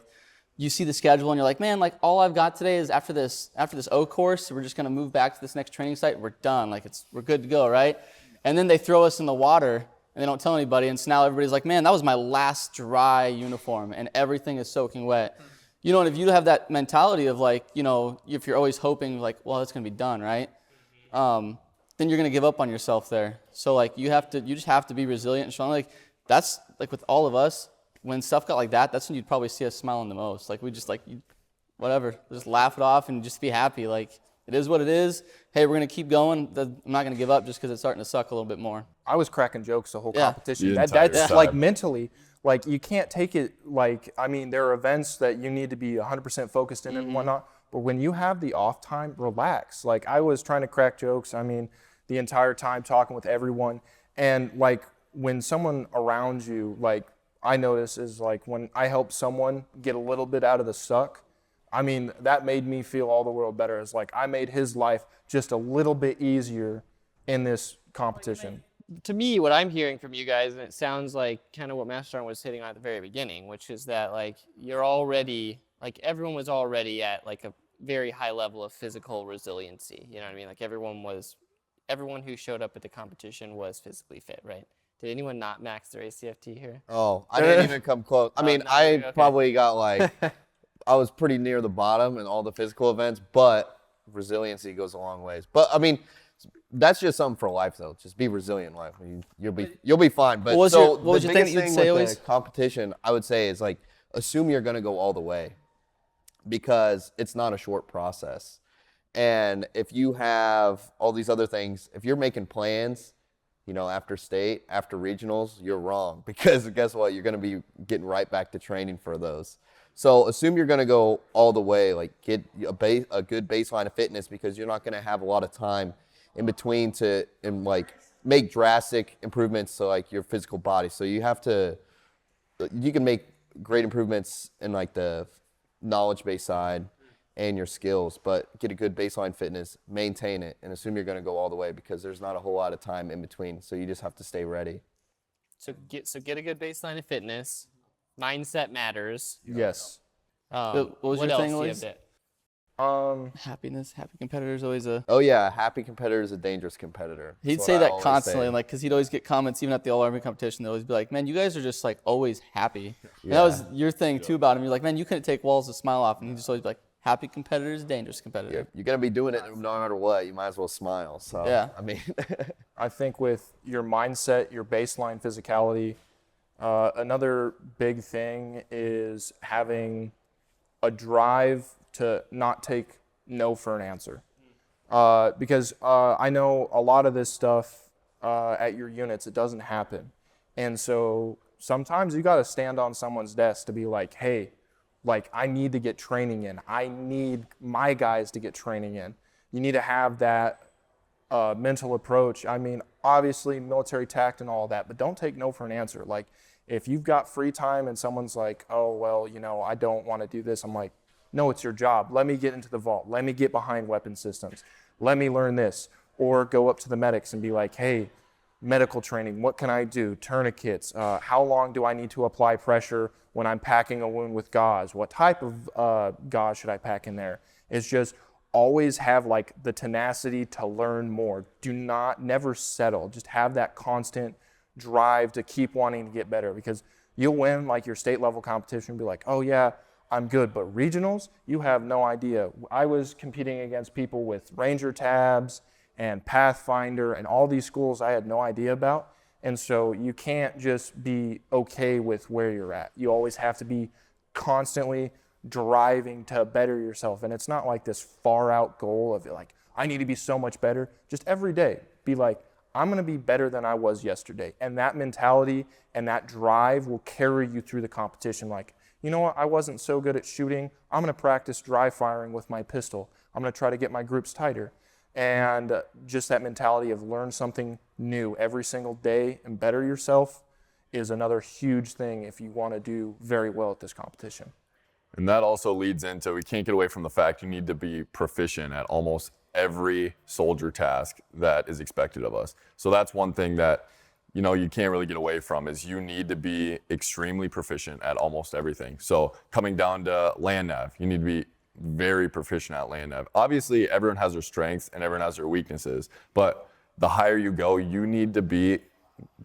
Speaker 4: you see the schedule and you're like, man, like all I've got today is after this O course, we're just going to move back to this next training site. We're done. Like we're good to go, right? And then they throw us in the water and they don't tell anybody. And so now everybody's like, man, that was my last dry uniform and everything is soaking wet. And if you have that mentality of like, if you're always hoping like, well, it's going to be done, right? Then you're going to give up on yourself there. So like you just have to be resilient and strong. Like that's like with all of us, when stuff got like that, that's when you'd probably see us smiling the most. Like we just like, whatever, just laugh it off and just be happy. Like it is what it is. Hey, we're going to keep going. I'm not going to give up just because it's starting to suck a little bit more.
Speaker 3: I was cracking jokes the whole
Speaker 4: Yeah.
Speaker 3: competition.
Speaker 7: The entire
Speaker 3: That's
Speaker 7: time.
Speaker 3: like mentally, like you can't take it like, there are events that you need to be 100% focused in and whatnot. But when you have the off time, relax. Like I was trying to crack jokes, the entire time talking with everyone. And like when someone around you, like I notice is like when I help someone get a little bit out of the suck, that made me feel all the world better. It's like I made his life just a little bit easier in this competition.
Speaker 2: To me, what I'm hearing from you guys, and it sounds like kind of what Master Sergeant was hitting on at the very beginning, which is that like you're already, like everyone was already at like a very high level of physical resiliency. You know what I mean? Like everyone who showed up at the competition was physically fit, right? Did anyone not max their ACFT here?
Speaker 5: Oh, I didn't even come close.
Speaker 2: No,
Speaker 5: I
Speaker 2: okay.
Speaker 5: probably got like, I was pretty near the bottom in all the physical events, but resiliency goes a long ways. But That's just something for life, though. Just be resilient in life. You'll be fine. But
Speaker 4: What was
Speaker 5: the
Speaker 4: your thing
Speaker 5: biggest
Speaker 4: that you'd
Speaker 5: thing
Speaker 4: say
Speaker 5: with
Speaker 4: always?
Speaker 5: the competition, I would say, is like assume you're going to go all the way, because it's not a short process. And if you have all these other things, if you're making plans, after state, after regionals, you're wrong, because guess what? You're going to be getting right back to training for those. So assume you're going to go all the way, like get a good baseline of fitness, because you're not going to have a lot of time in between and like make drastic improvements to like your physical body. So you can make great improvements in like the knowledge-based side and your skills, but get a good baseline fitness, maintain it, and assume you're going to go all the way, because there's not a whole lot of time in between. So you just have to stay ready.
Speaker 2: So get a good baseline of fitness. Mindset matters.
Speaker 3: Yes.
Speaker 4: What was your
Speaker 2: else
Speaker 4: thing
Speaker 2: do you
Speaker 4: always?
Speaker 2: have
Speaker 4: Happiness. Happy competitors always a.
Speaker 5: Oh yeah, a happy competitor is a dangerous competitor.
Speaker 4: He'd
Speaker 5: That's
Speaker 4: say
Speaker 5: what I
Speaker 4: that
Speaker 5: always
Speaker 4: constantly,
Speaker 5: say.
Speaker 4: like, because he'd always get comments even at the All-Army competition. They'd always be like, "Man, you guys are just like always happy." And that was your thing too about him. You're like, "Man, you couldn't take Walls' smile off," and he'd just always be like, "Happy competitor is a dangerous competitor."
Speaker 5: You're gonna be doing it no matter what. You might as well smile. So
Speaker 4: Yeah.
Speaker 5: I mean,
Speaker 3: I think with your mindset, your baseline physicality, another big thing is having a drive to not take no for an answer. Because I know a lot of this stuff at your units, it doesn't happen. And so sometimes you got to stand on someone's desk to be like, hey, like I need to get training in. I need my guys to get training in. You need to have that mental approach. I mean, obviously military tact and all that, but don't take no for an answer. Like if you've got free time and someone's like, oh, well, I don't want to do this. I'm like, no, it's your job. Let me get into the vault. Let me get behind weapon systems. Let me learn this. Or go up to the medics and be like, hey, medical training, what can I do? Tourniquets. How long do I need to apply pressure when I'm packing a wound with gauze? What type of gauze should I pack in there? It's just always have like the tenacity to learn more. Never settle. Just have that constant drive to keep wanting to get better, because you'll win like your state level competition and be like, oh yeah, I'm good. But regionals, you have no idea. I was competing against people with Ranger tabs and Pathfinder and all these schools I had no idea about. And so you can't just be okay with where you're at. You always have to be constantly driving to better yourself. And it's not like this far out goal of like, I need to be so much better. Just every day, be like, I'm going to be better than I was yesterday. And that mentality and that drive will carry you through the competition. Like, you know what, I wasn't so good at shooting. I'm going to practice dry firing with my pistol. I'm going to try to get my groups tighter. And just that mentality of learn something new every single day and better yourself is another huge thing if you want to do very well at this competition.
Speaker 7: And that also leads into, we can't get away from the fact you need to be proficient at almost every soldier task that is expected of us. So that's one thing that you can't really get away from, is you need to be extremely proficient at almost everything. So coming down to land nav, you need to be very proficient at land nav. Obviously, everyone has their strengths and everyone has their weaknesses, but the higher you go, you need to be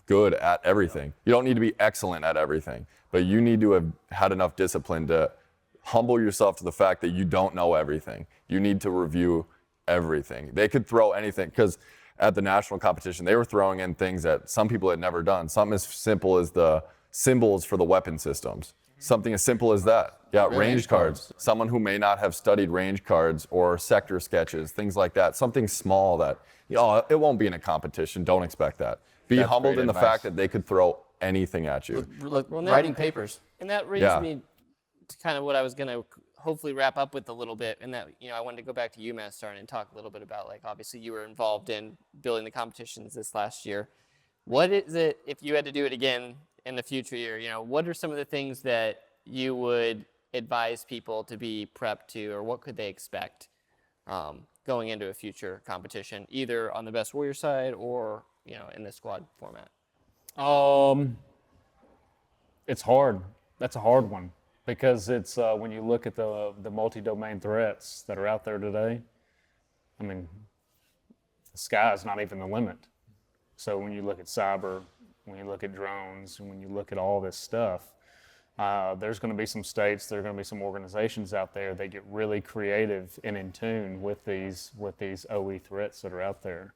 Speaker 7: good at everything. You don't need to be excellent at everything, but you need to have had enough discipline to humble yourself to the fact that you don't know everything. You need to review everything. They could throw anything, because at the national competition, they were throwing in things that some people had never done. Something as simple as the symbols for the weapon systems. Something as simple as that. Yeah, range cards. Someone who may not have studied range cards or sector sketches, things like that. Something small that, it won't be in a competition. Don't expect that. Be humbled in the fact that they could throw anything at you.
Speaker 4: Writing papers.
Speaker 2: And that brings me to kind of what I was going to hopefully wrap up with a little bit, and that I wanted to go back to you, Master Sergeant, and talk a little bit about, like, obviously you were involved in building the competitions this last year. What is it, if you had to do it again in the future year, what are some of the things that you would advise people to be prepped to, or what could they expect going into a future competition, either on the Best Warrior side or in the squad format?
Speaker 1: It's hard. That's a hard one, because it's when you look at the multi-domain threats that are out there today, I mean, the sky is not even the limit. So when you look at cyber, when you look at drones, and when you look at all this stuff, there's going to be some states, there are going to be some organizations out there that get really creative and in tune with these OE threats that are out there.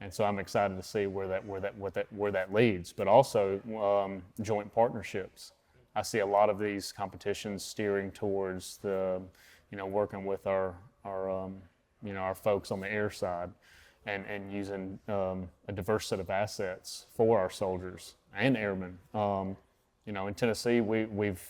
Speaker 1: And so I'm excited to see where that leads. But also joint partnerships. I see a lot of these competitions steering towards working with our folks on the air side, and using a diverse set of assets for our soldiers and airmen. In Tennessee, we've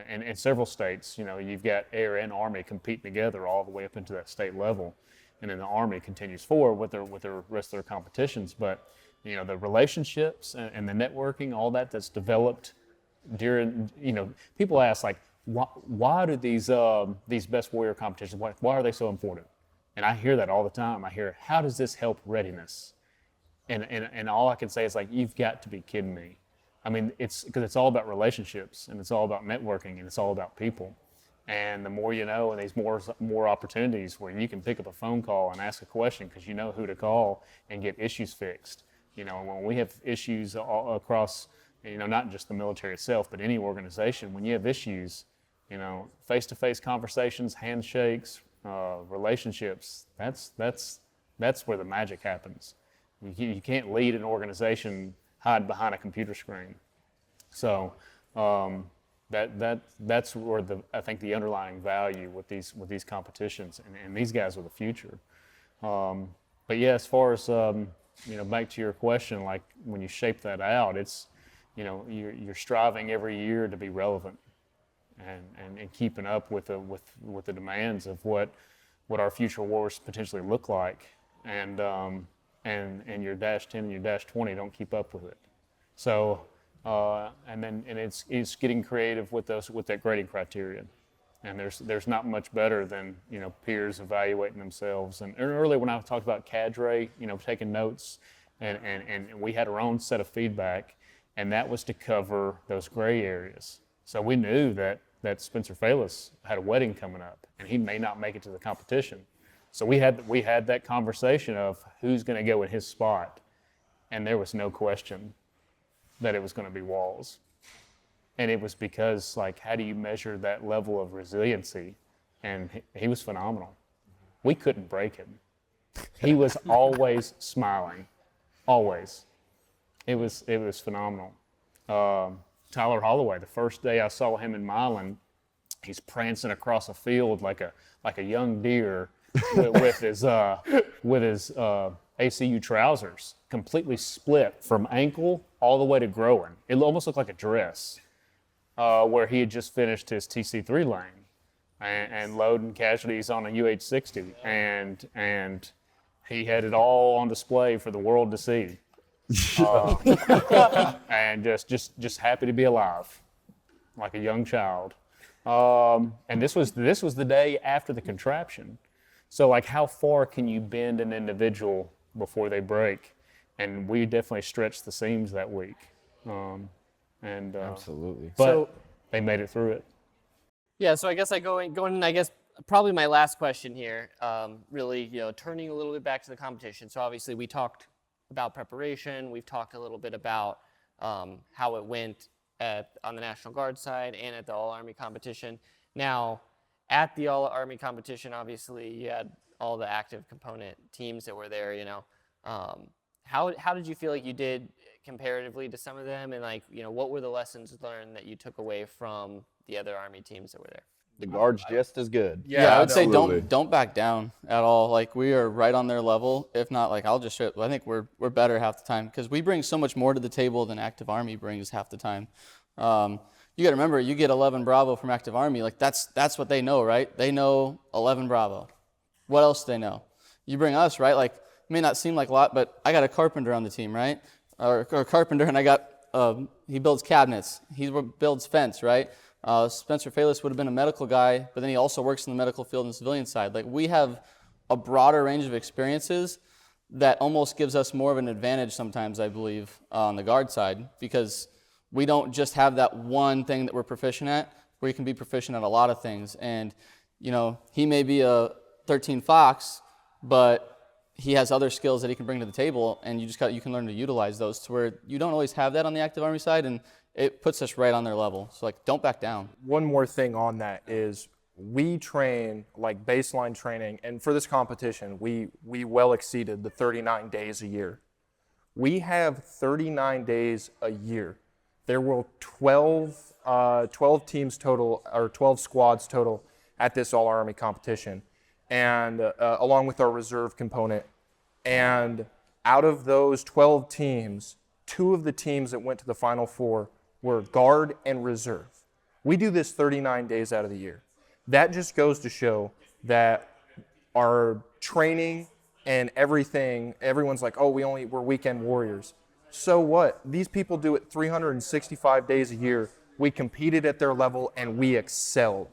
Speaker 1: in several states, you've got Air and Army competing together all the way up into that state level, and then the Army continues forward with their rest of their competitions. But the relationships and the networking, all that's developed during. People ask like, why do these best warrior competitions? Why are they so important? And I hear that all the time. I hear, how does this help readiness? And all I can say is like, you've got to be kidding me. I mean, it's because it's all about relationships, and it's all about networking, and it's all about people. And the more you know, and there's more opportunities where you can pick up a phone call and ask a question because you know who to call and get issues fixed. When we have issues all across, not just the military itself, but any organization, when you have issues, face-to-face conversations, handshakes, relationships, that's where the magic happens. You can't lead an organization hide behind a computer screen. So that's where I think the underlying value with these competitions, and these guys are the future. But yeah, as far as back to your question, like when you shape that out, it's you're striving every year to be relevant and keeping up with the demands of what our future wars potentially look like, and your -10 and your -20 don't keep up with it. So and it's getting creative with that grading criteria, and there's not much better than peers evaluating themselves. And earlier when I talked about cadre, taking notes, and we had our own set of feedback, and that was to cover those gray areas. So we knew that Spencer Falis had a wedding coming up, and he may not make it to the competition. So we had that conversation of who's going to go in his spot, and there was no question that it was going to be Walls. And it was because, like, how do you measure that level of resiliency? And he was phenomenal. We couldn't break him. He was always smiling, always. It was phenomenal. Tyler Holloway, the first day I saw him in Milan, he's prancing across a field like a young deer with his ACU trousers completely split from ankle all the way to groin. It almost looked like a dress, where he had just finished his TC3 lane and loading casualties on a UH-60, and he had it all on display for the world to see. And just happy to be alive, like a young child. And this was the day after the contraption. So like, how far can you bend an individual before they break? And we definitely stretched the seams that week.
Speaker 6: Absolutely.
Speaker 1: But they made it through it.
Speaker 2: Yeah, so I guess going in, I guess probably my last question here, really, turning a little bit back to the competition. So obviously we talked about preparation. We've talked a little bit about how it went on the National Guard side and at the All-Army competition. Now, at the All-Army competition, obviously, you had all the active component teams that were there, How did you feel like you did comparatively to some of them? And what were the lessons learned that you took away from the other Army teams that were there?
Speaker 5: The Guard's just as good.
Speaker 4: Yeah, I would say
Speaker 7: absolutely.
Speaker 4: don't back down at all. Like, we are right on their level. If not, like, I think we're better half the time, because we bring so much more to the table than active Army brings half the time. You got to remember, you get 11 Bravo from active Army. Like, that's what they know, right? They know 11 Bravo. What else do they know? You bring us, right? Like, it may not seem like a lot, but I got a carpenter on the team, right? Or a carpenter, and I got he builds cabinets. He builds fence, right? Spencer Falis would have been a medical guy, but then he also works in the medical field and the civilian side. Like, we have a broader range of experiences that almost gives us more of an advantage sometimes, I believe, on the Guard side, because we don't just have that one thing that we're proficient at. We can be proficient at a lot of things. And, he may be a 13 Fox, but he has other skills that he can bring to the table, and you can learn to utilize those, to where you don't always have that on the active Army side, and it puts us right on their level. So, like, don't back down.
Speaker 3: One more thing on that is, we train like baseline training, and for this competition, we well exceeded the 39 days a year. We have 39 days a year. There were 12 teams total, or 12 squads total at this All-Army competition, and along with our reserve component. And out of those 12 teams, 2 of the teams that went to the Final Four were guard and reserve. We do this 39 days out of the year. That just goes to show that our training and everything, everyone's like, oh, we're weekend warriors. So what? These people do it 365 days a year. We competed at their level and we excelled.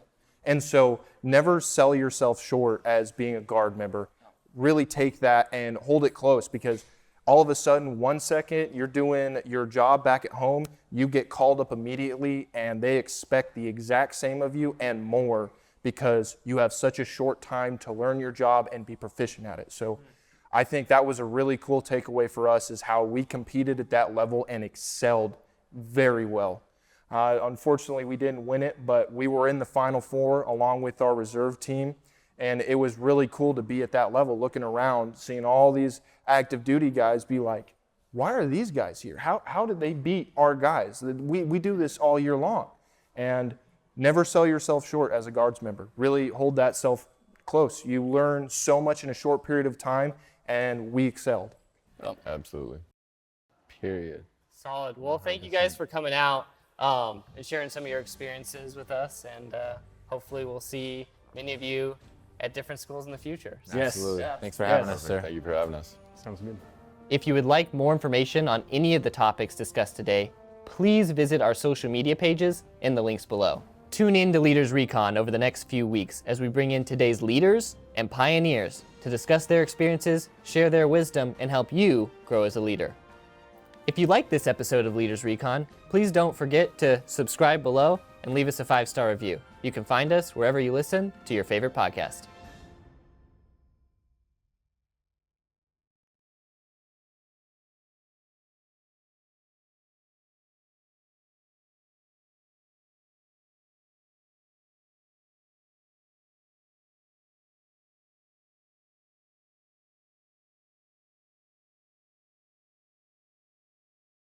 Speaker 3: And so never sell yourself short as being a guard member. Really take that and hold it close, because all of a sudden, 1 second, you're doing your job back at home, you get called up immediately, and they expect the exact same of you and more, because you have such a short time to learn your job and be proficient at it. So I think that was a really cool takeaway for us, is how we competed at that level and excelled very well. Unfortunately, we didn't win it, but we were in the Final Four along with our reserve team. And it was really cool to be at that level, looking around, seeing all these active duty guys be like, why are these guys here? How did they beat our guys? We do this all year long. And never sell yourself short as a guards member. Really hold that self close. You learn so much in a short period of time, and we excelled.
Speaker 7: Absolutely.
Speaker 6: Period.
Speaker 2: Solid. Well, thank you guys for coming out and sharing some of your experiences with us, and hopefully we'll see many of you at different schools in the future.
Speaker 1: Yes.
Speaker 6: Absolutely.
Speaker 2: Yeah.
Speaker 6: Thanks for having us, sir.
Speaker 7: Thank you for having us.
Speaker 1: Sounds good.
Speaker 2: If you would like more information on any of the topics discussed today, please visit our social media pages in the links below. Tune in to Leaders Recon over the next few weeks as we bring in today's leaders and pioneers to discuss their experiences, share their wisdom, and help you grow as a leader. If you like this episode of Leaders Recon, please don't forget to subscribe below and leave us a 5-star review. You can find us wherever you listen to your favorite podcast.